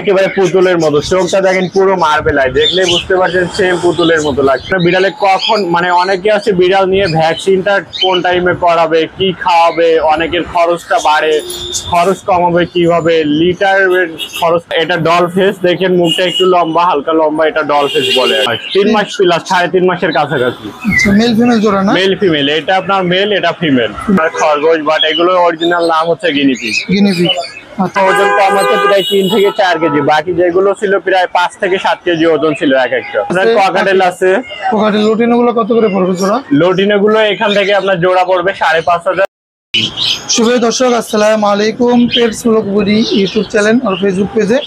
একেবারে পুতুলের মতো, চোখটা দেখেন পুরো মার্বেল, দেখলে বুঝতে পারছেন সেম পুতুলের মতো লাগছে। বিড়ালে কখন মানে অনেকে আছে বিড়াল নিয়ে ভ্যাকসিনটা কোন টাইমে করাবে, কি খাওয়াবে, অনেকের খরচটা বাড়ে, খরচ কমাবে কিভাবে, লিটার খরচ। এটা ডল ফেস দেখেন, মুখটা একটু লম্বা, হালকা লম্বা, এটা ডল ফেস বলে। 3 মাস প্লাস, 3.5 মাসের কাছাকাছি। মেল ফিমেল জোড়া না? মেল ফিমেল, এটা আপনার মেল, এটা ফিমেল। খরগোশ বাট এগুলো অরিজিনাল নাম হচ্ছে গিনিপিগ। ওজন কম হচ্ছে প্রায় 3 থেকে 4 কেজি, বাকি যেগুলো ছিল প্রায় 5 থেকে 7 কেজি ওজন ছিল এক একটা। আপনার ককাটেল আছে। ককাটেল লোটিনো গুলো কত করে পড়বে জোড়া? লোটিনো গুলো এখান থেকে আপনার জোড়া পড়বে 5,500। শুভ দর্শক, আসসালামু আলাইকুম। পেটস ব্লগ বুড়ি ইউটিউব চ্যানেল আর ফেসবুক পেজে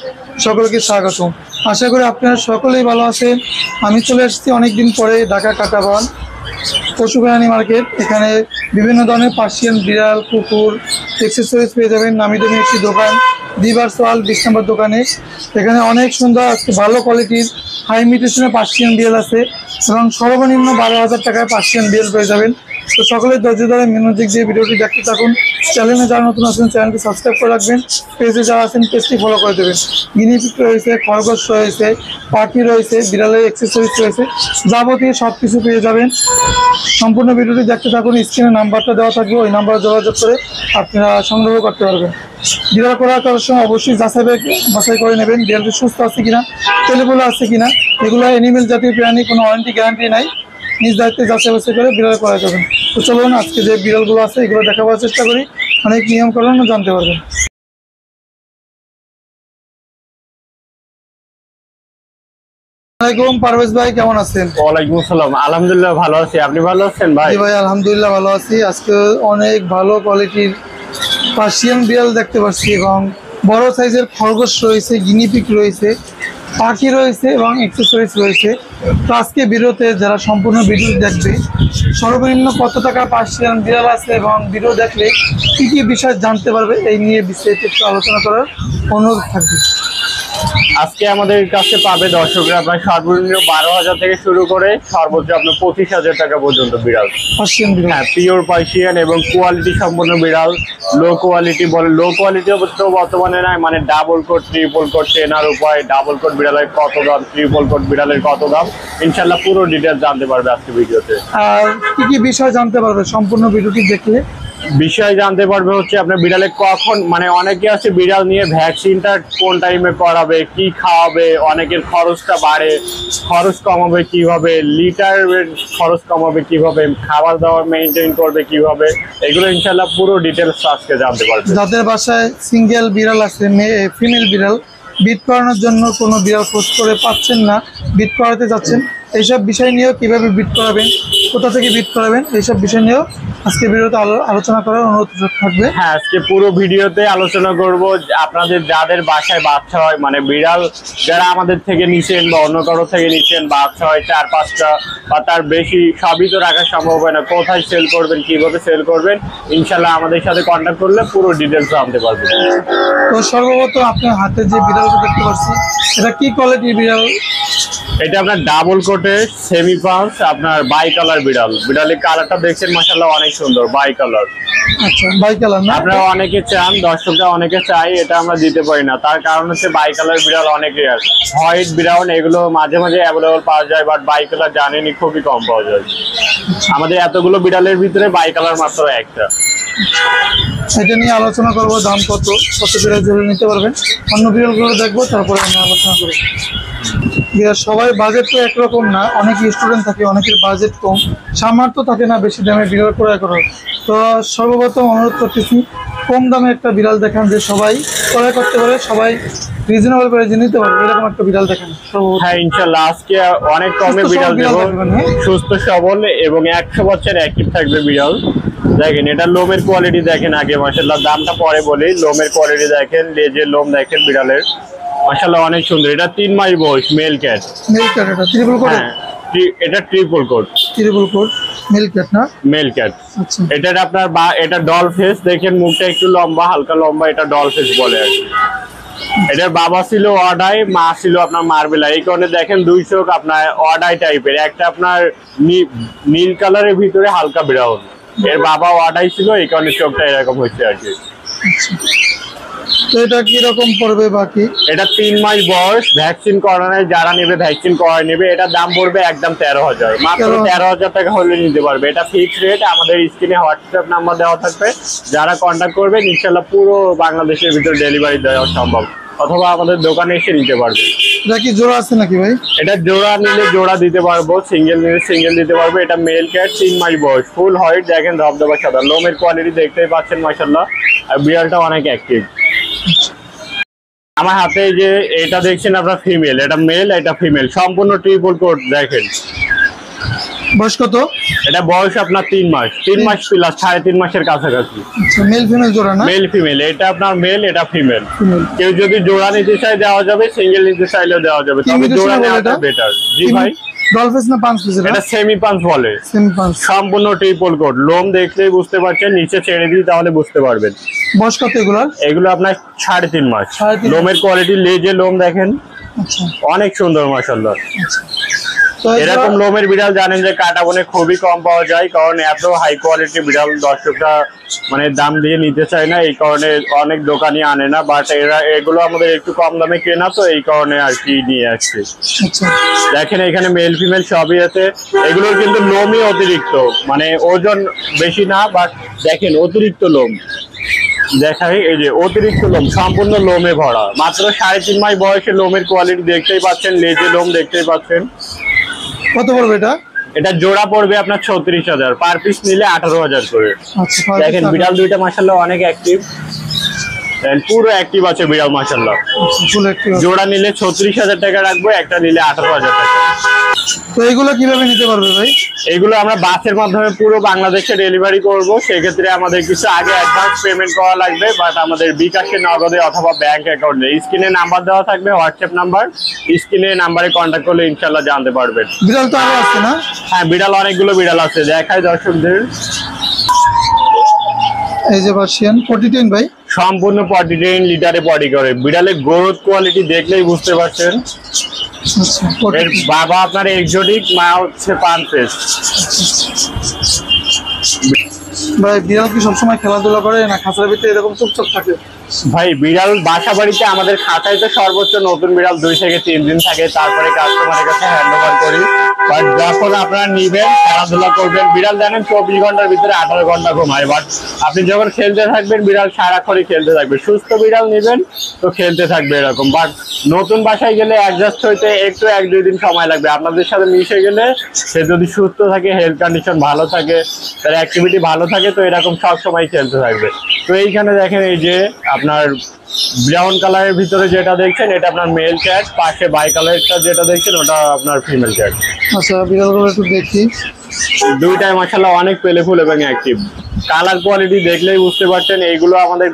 সকলকে স্বাগত। আশা করি আপনারা সকলেই ভালো আছেন। আমি চলে এসেছি অনেকদিন পরে ঢাকা কাটাবান পশু প্রাণী মার্কেট। এখানে বিভিন্ন ধরনের পার্সিয়ান বিড়াল, কুকুর, এক্সেসরিজ পেয়ে যাবেন। নামি দামি একটি দোকান, দিবার সোয়াল 20 নম্বর দোকানে। এখানে অনেক সুন্দর ভালো কোয়ালিটির হাই মিউটেশনের পার্সিয়ান বিড়াল আছে এবং সর্বনিম্ন 12,000 টাকায় পার্সিয়ান বিড়াল পেয়ে যাবেন। তো সকলের ধৈর্য ধরে মিউজিক দিয়ে ভিডিওটি দেখতে থাকুন। চ্যানেলে যারা নতুন আছেন চ্যানেলটি সাবস্ক্রাইব করে রাখবেন, পেজে যারা আছেন পেজটি ফলো করে দেবেন। গিনিপিগ রয়েছে, খরগোশ রয়েছে, পাখি রয়েছে, বিড়ালের অ্যাক্সেসরিজ রয়েছে, যাবতীয় সব কিছু পেয়ে যাবেন। সম্পূর্ণ ভিডিওটি দেখতে থাকুন। স্ক্রিনে নাম্বারটা দেওয়া থাকবে, ওই নাম্বারে যোগাযোগ করে আপনারা সংগ্রহ করতে পারবেন। বিড়াল করার সময় অবশ্যই বাছাই করে নেবেন বিড়ালটি সুস্থ আছে কিনা, তেলেগুলো আছে কিনা। এগুলো অ্যানিমেল জাতীয় প্রাণী, কোনো ওয়ারেন্টি গ্যারান্টি নাই। নিজ দায়িত্বে যাচাই বাছাই করে বিড়াল করা যাবেন। তো চলুন আজকে যে বিড়ালগুলো আছে এগুলো দেখাবার চেষ্টা করি, অনেক নিয়মকানুন জানতে পারবেন। আসসালামু আলাইকুম পারভেজ ভাই, কেমন আছেন? ওয়ালাইকুম আসসালাম, আলহামদুলিল্লাহ ভালো আছি। আপনি ভালো আছেন ভাই? জি ভাই, আলহামদুলিল্লাহ ভালো আছি। আজকে অনেক ভালো কোয়ালিটির পার্সিয়ান বিড়াল দেখতে পাচ্ছি এবং বড় সাইজের খরগোশ রয়েছে, গিনিপিগ রয়েছে, পাখি রয়েছে এবং অ্যাক্সেসরিজ রয়েছে। তো আজকে ভিডিওতে যারা সম্পূর্ণ ভিডিও দেখবে, সর্বনিম্ন কত টাকা পার্সিয়ান বিড়াল আছে এবং ভিডিও দেখলে কী কী বিষয় জানতে পারবে, এই নিয়ে বিস্তারিত একটু আলোচনা করার অনুরোধ থাকবে। আজকে আমাদের কাছে পাবে দর্শকরা আপনার সর্বনিম্ন 12,000 থেকে শুরু করে সর্বোচ্চ আপনার 25,000 টাকা পর্যন্ত বিড়াল, পার্সিয়ান বিড়াল। হ্যাঁ, পিওর পার্সিয়ান এবং কোয়ালিটি সম্পন্ন বিড়াল। লো কোয়ালিটি বলে, লো কোয়ালিটি তো বর্তমানে নাই, মানে ডাবল কোট, ট্রিপল কোট, চেনার উপায়, ডাবল কোট বিড়ালের কত দাম, ট্রিপল কোট বিড়ালের কত দাম, ইনশাল্লাহ পুরো ডিটেলস জানতে পারবে আজকে ভিডিওতে। আর কি কি বিষয় জানতে পারবে সম্পূর্ণ ভিডিওটি দেখলে? বিষয় জানতে পারবে হচ্ছে আপনার বিড়ালে কখন, মানে অনেকে আছে বিড়াল নিয়ে ভ্যাকসিনটা কোন টাইমে করাবে, কি খাওয়াবে, অনেকের খরচটা বাড়ে, খরচ কমাবে কিভাবে, লিটার খরচ কমাবে কিভাবে, খাবার দাবার মেনটেন করবে কিভাবে, এগুলো ইনশাল্লাহ পুরো ডিটেলস আজকে জানতে পারবে। যাদের বাসায় সিঙ্গেল বিড়াল আছে, ফিমেল বিড়াল, বিট করানোর জন্য কোনো বিড়াল খোঁজ করে পাচ্ছেন না, বিট করাতে যাচ্ছেন, এইসব বিষয় নিয়েও কীভাবে বিট করাবেন, কোথা থেকে বিট করাবেন, এইসব বিষয় নিয়েও আজকে ভিডিওতে আলোচনা করার অনুরোধ থাকবে। হ্যাঁ, আজকে পুরো ভিডিওতে আলোচনা করব আপনাদের যাদের বাসায় বাচ্চা হয়, মানে বিড়াল যারা আমাদের থেকে নিচ্ছেন বা অন্য কারো থেকে নিচ্ছেন, বাচ্চা হয় 4-5টা বা তার বেশি, সবই তো রাখা সম্ভব হয় না। কোথায় সেল করবেন, কিভাবে সেল করবেন, ইনশাল্লাহ আমাদের সাথে কন্ট্যাক্ট করলে পুরো ডিটেলস জানতে পারবেন। তো সর্বপ্রথম আপনার হাতে যে বিড়ালটা দেখতে পাচ্ছি, এটা কি কোয়ালিটির বিড়াল? এটা আপনার ডাবল কোটের সেমি পাঞ্চ, আপনার বাই কালার বিড়াল। বিড়ালের কালারটা দেখছেন মাশাআল্লাহ অনেক সুন্দর, বাই কালার। আচ্ছা, বাই কালার না? আপনারা অনেকে চান, দর্শকরা অনেকে চাই, এটা আমরা দিতে পারি না। তার কারণ হচ্ছে বাই কালার বিড়াল অনেক রেয়ার। হোয়াইট বিড়াল এগুলো মাঝে মাঝে অ্যাভেলেবল পাওয়া যায়, বাট বাই কালার জানেনই খুবই কম পাওয়া যায়। আমাদের এতগুলো বিড়ালের ভিতরে বাই কালার মাত্র একটা। এটা নিয়ে আলোচনা করবো, দাম কত বিড়াল জরুরি নিতে পারবেন। অন্য বিড়ালগুলো দেখবো, তারপরে আমরা আলোচনা করবো। সবাই বাজেট তো একরকম না, অনেক স্টুডেন্ট থাকে, অনেকের বাজেট কম, সামর্থ্য থাকে না বেশি দামে বিড়াল ক্রয় করার। তো সর্বপ্রথম অনুরোধ করতেছি কম দামে একটা বিড়াল দেখান, যে সবাই ক্রয় করতে পারে, সবাই রিজনেবল প্রাইসে নিতে পারবে, এরকম একটা বিড়াল দেখান। হ্যাঁ, ইনশাআল্লাহ আজকে অনেক কমে বিড়াল দেবো, সুস্থ সবল এবং 100 বছর অ্যাক্টিভ থাকবে বিড়াল। দেখেন এটা লোমের কোয়ালিটি দেখেন আগে, মাশাআল্লাহ দামটা পরে বলি। লোমের কোয়ালিটি দেখেন, লেজের লোম দেখেন বিড়ালের, মাশাআল্লাহ অনেক সুন্দর। এটা 3 মাস বয়স, মেল ক্যাট। মেল ক্যাট এটা ট্রিপল কোট? হ্যাঁ, এটা triple coat. Triple coat male cat না? Male cat. আচ্ছা, এটা আপনার এটা ডল ফেস দেখেন, মুখটা একটু লম্বা, হালকা লম্বা, এটা ডল ফেস বলে আর কি। এটার বাবা ছিল অডাই, মা ছিল আপনার মার্বেলা। এই কারণে দেখেন 2 চোখ আপনার অডাই টাইপের, একটা আপনার নীল কালারের ভিতরে হালকা ব্রাউন। এর বাবা অডাই ছিল, এই কারণে চোখটা এরকম হচ্ছে আর কি। তো এটা কি রকম পড়বে বাকি? এটা 3 মাস বয়স, ভ্যাকসিন করানো, যারা নেবে ভ্যাকসিন করায় নেবে। এটা দাম পড়বে একদম 13,000, মাত্র 13,000 টাকা হলে নিতে পারবে। এটা ফিক্সড রেট। আমাদের স্ক্রিনে হোয়াটসঅ্যাপ নাম্বার দেওয়া থাকবে, যারা কন্ট্যাক্ট করবে ইনশাআল্লাহ পুরো বাংলাদেশের ভিতরে ডেলিভারি দেওয়া সম্ভব, অথবা আমাদের দোকানে এসে নিতে পারবে। এটা কি জোড়া আছে নাকি ভাই? এটা জোড়া নিলে জোড়া দিতে পারবো, সিঙ্গেল নিলে সিঙ্গেল দিতে পারবো। এটা মেল ক্যাট, 3 মাস বয়স, ফুল হোয়াইট, দেখেন ধবধবা সাদা, লোমের কোয়ালিটি দেখতেই পাচ্ছেন মাশাআল্লাহ। আর বিড়ালটা অনেক অ্যাক্টিভ। আমার হাতে যে এটা দেখছেন আপনার ফিমেল, এটা মেল, এটা ফিমেল, সম্পূর্ণ ট্রিপল কোট। দেখেন বয়স কত? এটা বয়স আপনার 3 মাস, 3 মাস প্লাস, 3.5 মাসের কাছাকাছি। আচ্ছা, মেল ফিমেল জোড়া না? মেল ফিমেল, এটা আপনার মেল, এটা ফিমেল। ফিমেল। কেউ যদি জোড়া নিতে চায় দেওয়া যাবে, সিঙ্গেল নিতে চাইলেও দেওয়া যাবে, তবে জোড়া নেওয়াটা বেটার। জি ভাই, ডলফেস না পাঁচ পিস? এটা সেমি পাঞ্চ বলে, সেমি পাঁচ, সম্পূর্ণ ট্রিপল কোট। লোম দেখলেই বুঝতে পারছেন, নিচে ছেড়ে দিই তাহলে বুঝতে পারবেন। বয়স কত এগুলার? এগুলো আপনার 3.5 মাস। 3.5 লোমের কোয়ালিটি, লেজে লোম দেখেন আচ্ছা অনেক সুন্দর মাশাআল্লাহ। আচ্ছা। তো এরকম লোমের বিড়াল জানেন যে কাটাবনে খুবই কম পাওয়া যায়, কারণ এত হাই কোয়ালিটি বিড়াল দর্শকরা মানে দাম দিয়ে নিতে চায় না, এই কারণে অনেক দোকানি আনে না। বাট এগুলো আমাদের একটু কম দামে কেনা, তো এই কারণে আর কি নিয়ে আসছি। আচ্ছা, দেখেন এখানে মেল ফিমেল সবই আছে। এগুলোর কিন্তু লোমই অতিরিক্ত, মানে ওজন বেশি না, বাট দেখেন অতিরিক্ত লোম দেখাই, এই যে অতিরিক্ত লোম, সম্পূর্ণ লোমে ভরা। মাত্র 3.5 মাস বয়সে লোমের কোয়ালিটি দেখতেই পাচ্ছেন, লেজে লোম দেখতেই পাচ্ছেন। কত পড়বে এটা? এটা জোড়া পড়বে আপনার 36,000, পার পিস নিলে 18,000 করে। আচ্ছা, দেখেন বিড়াল দুইটা মাশাআল্লাহ অনেক অ্যাক্টিভ, পুরো অ্যাক্টিভ আছে বিড়াল মাশাআল্লাহ। Full active. জোড়া নিলে 36,000 টাকা রাখবো, একটা নিলে 18,000 টাকা। তো এগুলো কিভাবে নিতে পারবে ভাই? এগুলো আমরা বাসের মাধ্যমে পুরো বাংলাদেশে ডেলিভারি করব। সেক্ষেত্রে আমাদের কিছু আগে অ্যাডভান্স পেমেন্ট করা লাগবে, বাট আমাদের বিকাশে, নগদে অথবা ব্যাংক অ্যাকাউন্টে স্ক্রিনে নাম্বার দেওয়া থাকবে, হোয়াটসঅ্যাপ নাম্বার, স্ক্রিনে নাম্বারে কন্ট্যাক্ট করলে ইনশাআল্লাহ জানতে পারবেন। বিড়াল তো আরো আছে না? হ্যাঁ, বিড়াল অনেকগুলো বিড়াল আছে, দেখাই দর্শকদের। এই যে পার্সিয়ান 4010 ভাই, সম্পূর্ণ পটি ট্রেন, লিটারে পটি করে। বিড়ালের গ্রোথ কোয়ালিটি দেখলেই বুঝতে পারছেন। আচ্ছা, এর বাবা আপনার এক্সোটিক, মা হচ্ছে পানফেস। ভাই বিড়াল কি সবসময় খেলাধুলা করে না খাঁচার ভিতরে এরকম চুপচাপ থাকে? ভাই বিড়াল বাসা বাড়িতে আমাদের খাঁচায় তো সর্বোচ্চ নতুন বিড়াল 2 থেকে 3 দিন থাকে, তারপরে কাস্টমারের কাছে হ্যান্ড ওভার করি। বাট যখন আপনারা নিবেন, খেলাধুলা করবেন, বিড়াল জানেন 24 ঘন্টার ভিতরে 18 ঘন্টা ঘুমায়। বাট আপনি যখন খেলতে থাকবেন, বিড়াল সারাক্ষণই খেলতে থাকবে। সুস্থ বিড়াল নিবেন তো খেলতে থাকবে এরকম। বাট নতুন বাসায় গেলে অ্যাডজাস্ট হইতে একটু 1-2 দিন সময় লাগবে। আপনাদের সাথে মিশে গেলে সে যদি সুস্থ থাকে, হেলথ কন্ডিশন ভালো থাকে, তার অ্যাক্টিভিটি ভালো থাকে, তো এরকম সব সময় খেলতে থাকবে। তো এইখানে দেখেন, এই যে আপনার ব্রাউন কালারের ভিতরে যেটা দেখছেন, এটা আপনার মেল ক্যাট, পাশে বাই কালারটা যেটা দেখছেন ওটা আপনার ফিমেল ক্যাট। আচ্ছা, বিড়ালগুলো একটু দেখি। দুইটাই মাশাআল্লাহ অনেক পেলেফুল এবং অ্যাক্টিভ। কালার কোয়ালিটি দেখলেই বুঝতে পারছেন, এইগুলো আমাদের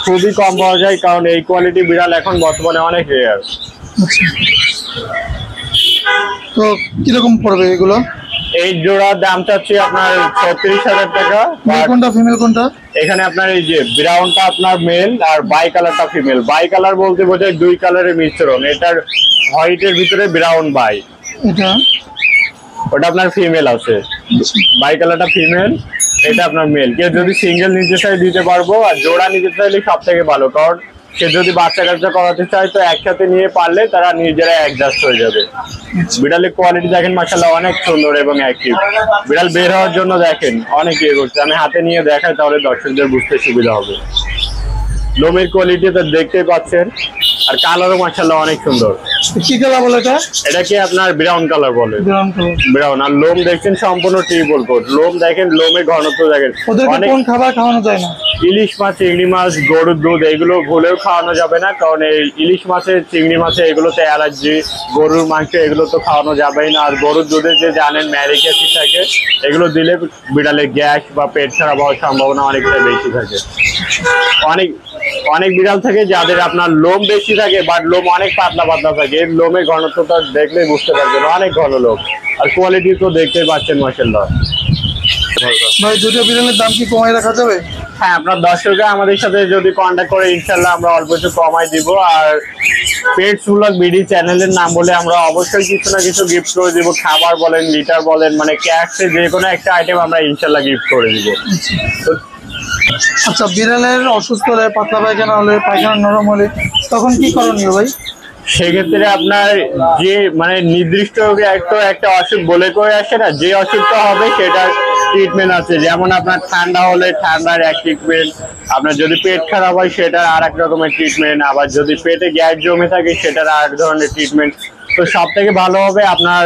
খুবই কম পাওয়া যায়, কারণ এই কোয়ালিটি বিড়াল এখন বর্তমানে অনেক রেয়ার। আচ্ছা, তো কিরকম পড়বে এগুলো? এই জোড়ার দাম চাচ্ছি আপনার 36,000 টাকা। মেল কোনটা ফিমেল কোনটা? এখানে আপনার এই যে ব্রাউনটা আপনার মেল আর বাই কালারটা ফিমেল। বাই কালার বলতে বোঝায় 2 কালারের মিশ্রণ। এটার হোয়াইটের ভিতরে ব্রাউন বাই, এটা ওটা আপনার ফিমেল আছে। বাই কালারটা ফিমেল, এটা আপনার মেল। কেউ যদি সিঙ্গেল নিতে চাই দিতে পারবো, আর জোড়া নিতে চাইলে সব থেকে ভালো, কারণ সে যদি বাচ্চা কাচ্চা করাতে চায় তো একসাথে নিয়ে পারলে তারা নিজেরা অ্যাডজাস্ট হয়ে যাবে। বিড়ালের কোয়ালিটি দেখেন মাশাআল্লাহ অনেক সুন্দর এবং অ্যাক্টিভ। বিড়াল বের হওয়ার জন্য দেখেন অনেক ইয়ে করছে। আমি হাতে নিয়ে দেখাই তাহলে দর্শকদের বুঝতে সুবিধা হবে। লোমের কোয়ালিটি তো দেখতেই পাচ্ছেন, আর কালারও মাশাআল্লাহ অনেক সুন্দর। কি কালার বলে এটা? এটাকে আপনার ব্রাউন কালার বলে। Brown colour, brown. আর লোম দেখছেন সম্পূর্ণ ট্রিপল কোট। লোম দেখেন, লোমের ঘনত্ব দেখেন। ওদেরকে কোন খাবার খাওয়ানো যায় না? ইলিশ মাছ, চিংড়ি মাছ, গরুর দুধ এগুলো ভুলেও খাওয়ানো যাবে না, কারণ এই ইলিশ মাছের, চিংড়ি মাছে এগুলোতে অ্যালার্জি। গরুর মাংস এগুলো তো খাওয়ানো যাবেই না। আর গরুর দুধে যে জানেন ম্যারিক অ্যাসিড থাকে, এগুলো দিলে বিড়ালের গ্যাস বা পেট খারাপ হওয়ার সম্ভাবনা অনেকটা বেশি থাকে। অনেক বিড়াল থাকে যাদের আপনার লোম বেশি থাকে, বাট লোম অনেক পাতলা পাতলা থাকে। এর লোমের ঘনত্বটা দেখলেই বুঝতে পারবেন, অনেক ঘন লোম। আর কোয়ালিটি তো দেখতেই পাচ্ছেন মাশাআল্লাহ। ভাই দুটো বিড়ালের দাম কি কমাই রাখা যাবে? হ্যাঁ, আপনার দর্শকরা আমাদের সাথে যদি কন্ট্যাক্ট করে ইনশাল্লাহ আমরা অল্প একটু কমাই দিব। আর পেটস ব্লগ বিডি চ্যানেলের নাম বলে আমরা অবশ্যই কিছু না কিছু গিফট করে দিব। খাবার বলেন, লিটার বলেন, মানে ক্যাশে যে কোনো একটা আইটেম আমরা ইনশাল্লাহ গিফট করে দিব। তো আচ্ছা, বিড়ালের অসুস্থ হলে, পাতলা পায়খানা হলে, পায়খানা নরম হলে তখন কি করণীয় ভাই? সেক্ষেত্রে আপনার যে মানে নির্দিষ্ট একটা অসুখ বলে করে আসে না, যে অসুখটা হবে সেটার ট্রিটমেন্ট আছে। যেমন আপনার ঠান্ডা হলে ঠান্ডার এক ট্রিটমেন্ট, আপনার যদি পেট খারাপ হয় সেটার আর এক রকমের ট্রিটমেন্ট, আবার যদি পেটে গ্যাস জমে থাকে সেটার আর এক ধরনের ট্রিটমেন্ট। তো সব থেকে ভালো হবে আপনার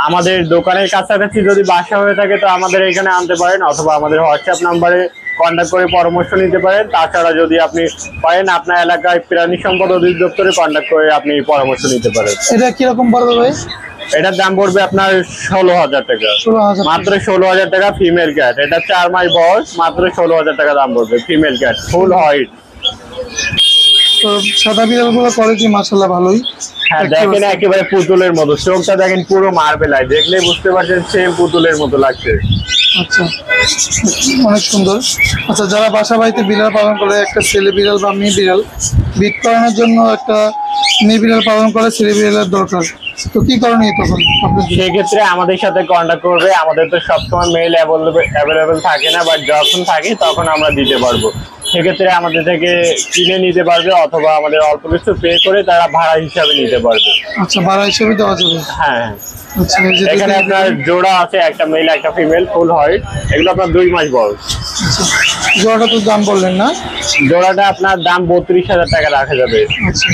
আমাদের দোকানের কাছাকাছি যদি বাসা হয়ে থাকে তো আমাদের এখানে আনতে পারেন, অথবা আমাদের হোয়াটসঅ্যাপ নাম্বারে কন্ট্যাক্ট করে পরামর্শ নিতে পারেন। তাছাড়া যদি আপনি পারেন আপনার এলাকায় প্রাণী সম্পদ অধিদপ্তরে কন্ট্যাক্ট করে আপনি পরামর্শ নিতে পারেন। এটা কিরকম পড়বে ভাই? এটার দাম পড়বে আপনার 16,000 টাকা, 16,000 মাত্র 16,000 টাকা। ফিমেল ক্যাট, এটা 4 মাস বয়স, মাত্র 16,000 টাকা দাম পড়বে। ফিমেল ক্যাট, ফুল হোয়াইট। তো সাদা বিড়ালগুলো কোয়ালিটি মাশাআল্লাহ ভালোই। হ্যাঁ দেখেন একেবারে পুতুলের মতো, চোখটা দেখেন পুরো মার্বেল আই, দেখলেই বুঝতে পারছেন সেম পুতুলের মতো লাগছে। আচ্ছা, অনেক সুন্দর। আচ্ছা, যারা বাসা বাড়িতে বিড়াল পালন করে, একটা ছেলে বিড়াল বা মেয়ে বিড়াল বিট করানোর জন্য একটা মেয়ে বিড়াল পালন করে, ছেলে বিড়ালের দরকার, তো কি করণীয় তখন আপনার? সেক্ষেত্রে আমাদের সাথে কন্ট্যাক্ট করবে। আমাদের তো সবসময় মেল অ্যাভেলেবেল থাকে না, বাট যখন থাকে তখন আমরা দিতে পারবো। সেক্ষেত্রে আমাদের থেকে কিনে নিতে পারবে, অথবা আমাদের অল্প কিছু পে করে তারা ভাড়া হিসাবে নিতে পারবে। আচ্ছা, ভাড়া হিসেবে দেওয়া যাবে। হ্যাঁ, আচ্ছা, এই যে এখানে আপনার জোড়া আছে, একটা মেল একটা ফিমেল, ফুল হোয়াইট। এগুলো আপনার 2 মাস বয়স। আচ্ছা, জোড়াটা তো দাম বললেন না? জোড়াটা আপনার দাম 32,000 টাকা রাখা যাবে। আচ্ছা,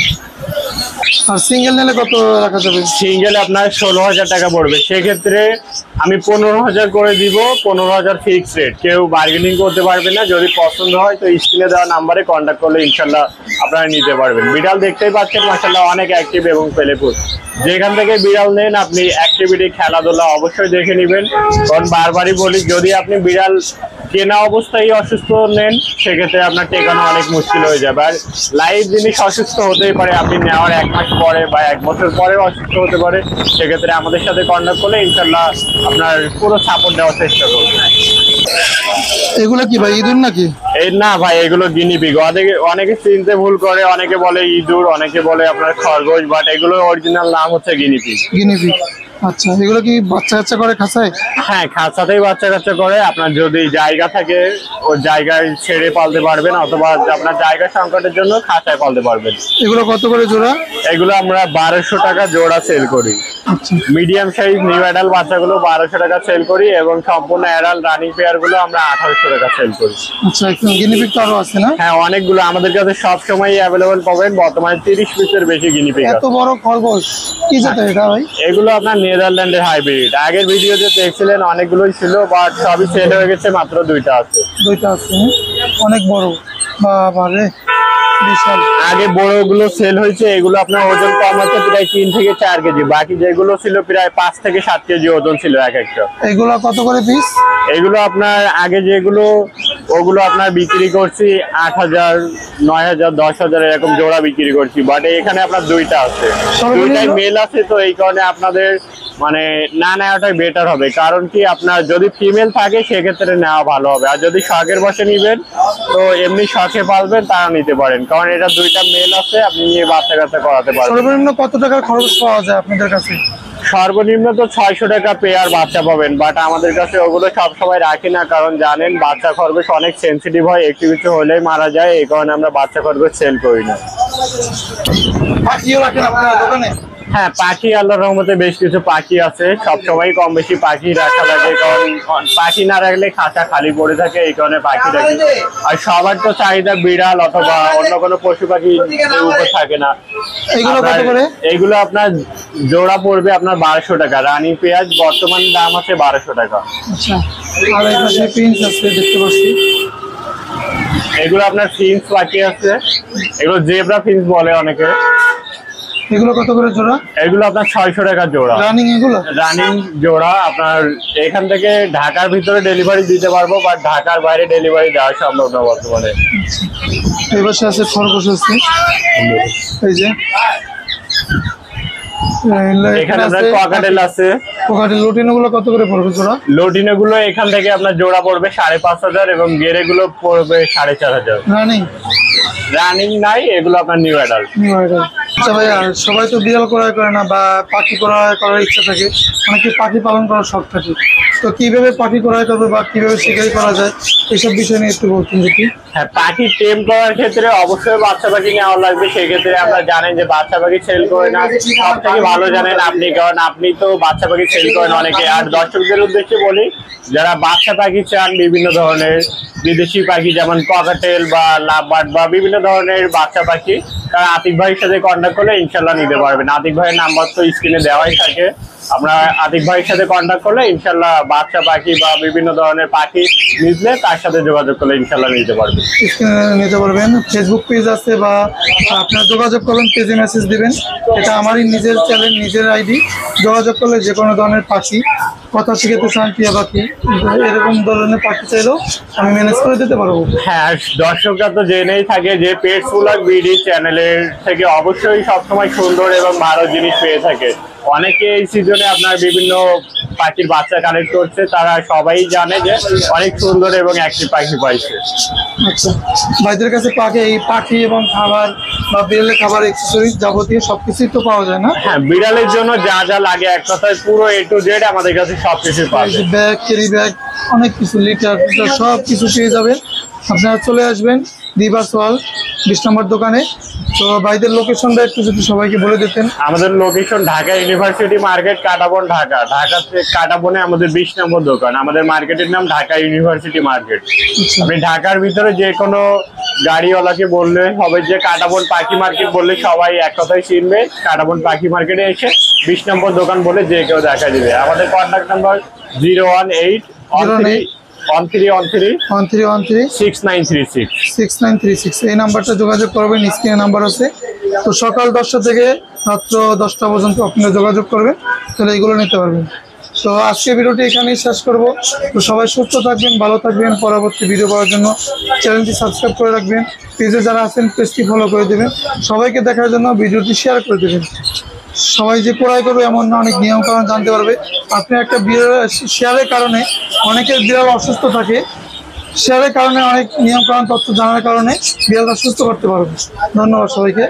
আর সিঙ্গেল নিলে কত রাখা যাবে? সিঙ্গেল আপনার 16,000 টাকা পড়বে। সেক্ষেত্রে আমি 15,000 করে দিব, 15,000 ফিক্স রেট, কেউ বার্গেনিং করতে পারবে না। যদি পছন্দ হয় তো স্ক্রিনে দেওয়া নাম্বারে কন্ট্যাক্ট করলে ইনশাল্লাহ আপনারা নিতে পারবেন। বিড়াল দেখতেই পাচ্ছেন মাশাআল্লাহ অনেক অ্যাক্টিভ এবং পেলেফুল। যেখান থেকে বিড়াল নেন আপনি অ্যাক্টিভিটি, খেলাধুলা অবশ্যই দেখে নেবেন। কারণ বারবারই বলি, যদি আপনি বিড়াল কেনা অবস্থায় অসুস্থ নেন সেক্ষেত্রে আপনার টেকানো অনেক মুশকিল হয়ে যাবে। আর লাইভ জিনিস অসুস্থ হতেই পারে, আপনি নেওয়ার 1 মাস পরে বা 1 বছর পরে অসুস্থ হতে পারে। সেক্ষেত্রে আমাদের সাথে কন্ট্যাক্ট করলে ইনশাল্লাহ আপনার পুরো সাপোর্ট দেওয়ার চেষ্টা করবো। এগুলো কি ভাই, ইঁদুর নাকি? এই না ভাই, এগুলো গিনিপিগ। অনেকে চিনতে ভুল করে, অনেকে বলে ইঁদুর, অনেকে বলে আপনার খরগোশ, বাট এগুলো অরিজিনাল নাম হচ্ছে গিনিপিগ। গিনিপিগ। আচ্ছা, এগুলো কি বাচ্চা কাচ্চা করে খাঁচায়? হ্যাঁ, খাঁচাতেই বাচ্চা কাচ্চা করে। আপনার যদি জায়গা থাকে ওই জায়গায় ছেড়ে পালতে পারবেন, অথবা আপনার জায়গা সংকটের জন্য খাঁচায় পালতে পারবেন। এগুলো কত করে জোড়া? এগুলো আমরা 1200 টাকা জোড়া সেল করি। আচ্ছা, মিডিয়াম সাইজ নিউ অ্যাডাল্ট বাচ্চাগুলো 1200 টাকা সেল করি, এবং সম্পূর্ণ অ্যাডাল্ট রানিং পেয়ার গুলো আমরা 1800 টাকা সেল করি। আচ্ছা, গিনিপিগ তো আরো আছে না? হ্যাঁ, অনেকগুলো আমাদের কাছে সব সময় অ্যাভেলেবল পাবেন। বর্তমানে 30 পিসের বেশি গিনিপিগ এত আছে। বড় খরগোশ কি জাতের এটা ভাই? এগুলো আপনার নেদারল্যান্ডের হাইব্রিড। আগের ভিডিওতে দেখছিলেন অনেকগুলোই ছিল, বাট সবই সেল হয়ে গেছে, মাত্র 2টা আছে। 2টা আছে, অনেক বড়। বাবা রে, বিশাল। আগে বড়গুলো সেল হয়েছে, এগুলো আপনার ওজন কম আছে প্রায় 3 থেকে 4 কেজি। বাকি যেগুলো ছিল প্রায় 5 থেকে 7 কেজি ওজন ছিল এক একটা। এগুলো কত করে পিস? এগুলো আপনার আগে যেগুলো ওগুলো আপনার বিক্রি করছি 8,000, 9,000, 10,000 এরকম জোড়া বিক্রি করছি। বাট এখানে আপনার 2টা আছে, 2টাই মেল আছে। তো এই কারণে আপনাদের মানে না নেওয়াটাই বেটার হবে। কারণ কি, আপনার যদি ফিমেল থাকে সেক্ষেত্রে নেওয়া ভালো হবে। আর যদি শখের বসে নিবেন তো এমনি শখে পালবেন তারা নিতে পারেন, কারণ এটা 2টা মেল আছে, আপনি নিয়ে বাচ্চা কাচ্চা করাতে পারবেন। সর্বনিম্ন কত টাকার খরচ পাওয়া যায় আপনাদের কাছে? সর্বনিম্ন তো 600 টাকা পেয়ার বাচ্চা পাবেন, বাট আমাদের কাছে ওগুলো সবসময় রাখি না। কারণ জানেন বাচ্চা খরগোশ অনেক সেন্সিটিভ হয়, একটু কিছু হলেই মারা যায়। এই কারণে আমরা বাচ্চা খরগোশ সেল করি না। পাখিও রাখেন আপনারা দোকানে? হ্যাঁ, পাখি আল্লাহর রহমতে বেশ কিছু পাখি আছে। সবসময় কম বেশি পাখি রাখা লাগে, কারণ পাখি না রাখলে খাঁচা খালি পড়ে থাকে। এই কারণে পাখি রাখি। আর সবার তো চাহিদা বিড়াল অথবা অন্য কোনো পশু পাখি উপর থাকে না। এগুলো কত করে? এইগুলো আপনার জোড়া পড়বে আপনার 1200 টাকা। রানী পেঁয়াজ বর্তমান দাম আছে 1200 টাকা। আচ্ছা, আর এই পাশে প্রিন্স আছে দেখতে পাচ্ছি। এগুলো আপনার ফিন্স পাখি আছে, এগুলো জেব্রা ফিন্স বলে অনেকে। এগুলো কত করে জোড়া? এগুলো আপনার 600 টাকা জোড়া। রানিং এগুলো? রানিং জোড়া। আপনার এখান থেকে ঢাকার ভিতরে ডেলিভারি দিতে পারবো, বাট ঢাকার বাইরে ডেলিভারি দেওয়া সম্ভব না বর্তমানে। এই পাশে আছে খরগোশ আছে, এই যে এখানে আপনার ককাটেল আছে। ককাটেল লুটিনো গুলো কত করে পড়বে জোড়া? লুটিনো গুলো এখান থেকে আপনার জোড়া পড়বে 5,500, এবং গেরে গুলো পড়বে 4,500। রানিং? রানিং নাই, এগুলো আপনার নিউ অ্যাডাল্ট। New adult. আচ্ছা ভাইয়া, সবাই তো বিড়াল ক্রয় করে না বা পাখি ক্রয় করার ইচ্ছা থাকে, অনেকে পাখি পালন করার শখ থাকে। তো কিভাবে পাখি ক্রয় করবে বা কিভাবে শিকারি করা যায় এইসব বিষয় নিয়ে একটু বলতেন দেখি। হ্যাঁ, পাখি টেম করার ক্ষেত্রে অবশ্যই বাচ্চা পাখি নেওয়া লাগবে। সেই ক্ষেত্রে আমরা জানেন যে বাচ্চা পাখি সেল করে না, সব থেকে ভালো জানেন আপনি, কারণ আপনি তো বাচ্চা পাখি সেল করেন অনেকে। আর দর্শকদের উদ্দেশ্যে বলি, যারা বাচ্চা পাখি চান বিভিন্ন ধরনের বিদেশি পাখি যেমন ককাটেল বা লাভবার্ড বা বিভিন্ন ধরনের বাচ্চা পাখি, তারা আতিক ভাইয়ের সাথে কন্ট্যাক্ট করলে ইনশাল্লাহ নিতে পারবেন। আতিক ভাইয়ের নাম্বার তো স্ক্রিনে দেওয়াই থাকে, আমরা আতিক ভাইয়ের সাথে কন্ট্যাক্ট করলে ইনশাল্লাহ বাচ্চা পাখি বা বিভিন্ন ধরনের পাখি নিলে তার সাথে যোগাযোগ করলে ইনশাল্লাহ নিতে পারবেন। নিতে পারবেন। ফেসবুক পেজ আছে বা আপনারা যোগাযোগ করবেন, পেজে মেসেজ দিবেন। এটা আমারই নিজের চ্যানেল, নিজের আইডি। যোগাযোগ করলে যে কোনো ধরনের পাখি, কথা শিখাতে চান টিয়া পাখি, এরকম ধরনের পাখি চাইলেও আমি ম্যানেজ করে দিতে পারবো। হ্যাঁ, দর্শকরা তো জেনেই থাকে যে পেটস ব্লগ বিডি চ্যানেলের থেকে অবশ্যই সবসময় সুন্দর এবং ভালো জিনিস পেয়ে থাকে। অনেকে এই সিজনে আপনার বিভিন্ন পাখির বাচ্চা কালেক্ট করছে, তারা সবাই জানে যে অনেক সুন্দর এবং অ্যাক্টিভ পাখি পাইছে। আচ্ছা, ভাইদের কাছে পাখি এবং খাবার বা বিড়ালের খাবার, এক্সেসরিজ যাবতীয় সবকিছুই তো পাওয়া যায় না? হ্যাঁ, বিড়ালের জন্য যা যা লাগে এক কথায় পুরো A to Z আমাদের কাছে সবকিছু পাবে। ব্যাগ, ক্যারি ব্যাগ, অনেক কিছু, লিটার সব কিছু পেয়ে যাবেন। আপনারা চলে আসবেন দিবাস ওয়াল 20 নম্বর দোকানে। তো ভাইদের লোকেশনটা একটু যদি সবাইকে বলে দিতেন। আমাদের location Dhaka university market, Katabon, Dhaka. ঢাকাতে কাটাবনে আমাদের 20 নম্বর দোকান। আমাদের মার্কেটের নাম ঢাকা ইউনিভার্সিটি মার্কেট। আপনি ঢাকার ভিতরে যে কোনো গাড়িওয়ালাকে বললে হবে যে কাটাবন পাখি মার্কেট বললে সবাই এক কথাই চিনবে। কাটাবন পাখি মার্কেটে এসে 20 নম্বর দোকান বলে যে কেউ দেখা দিবে। আমাদের কন্ট্যাক্ট নাম্বার 01813136936। এই নাম্বারটা যোগাযোগ করবেন, স্ক্রিনে নাম্বার আছে। তো সকাল 10টা থেকে রাত্র 10টা পর্যন্ত আপনারা যোগাযোগ করবেন, তাহলে এগুলো নিতে পারবেন। তো আজকে ভিডিওটি এখানেই শেষ করব। তো সবাই সুস্থ থাকবেন, ভালো থাকবেন। পরবর্তী ভিডিও পাওয়ার জন্য চ্যানেলটি সাবস্ক্রাইব করে রাখবেন। পেজে যারা আছেন পেজটি ফলো করে দেবেন। সবাইকে দেখার জন্য ভিডিওটি শেয়ার করে দেবেন। সবাই যে ক্রয় করবে এমন না, অনেক নিয়ম কারণ জানতে পারবে। আপনি একটা বিড়াল শেয়ারের কারণে, অনেকের বিড়াল অসুস্থ থাকে, শেয়ারের কারণে অনেক নিয়ম কারণ তথ্য জানার কারণে বিড়ালটা সুস্থ করতে পারবে। ধন্যবাদ সবাইকে।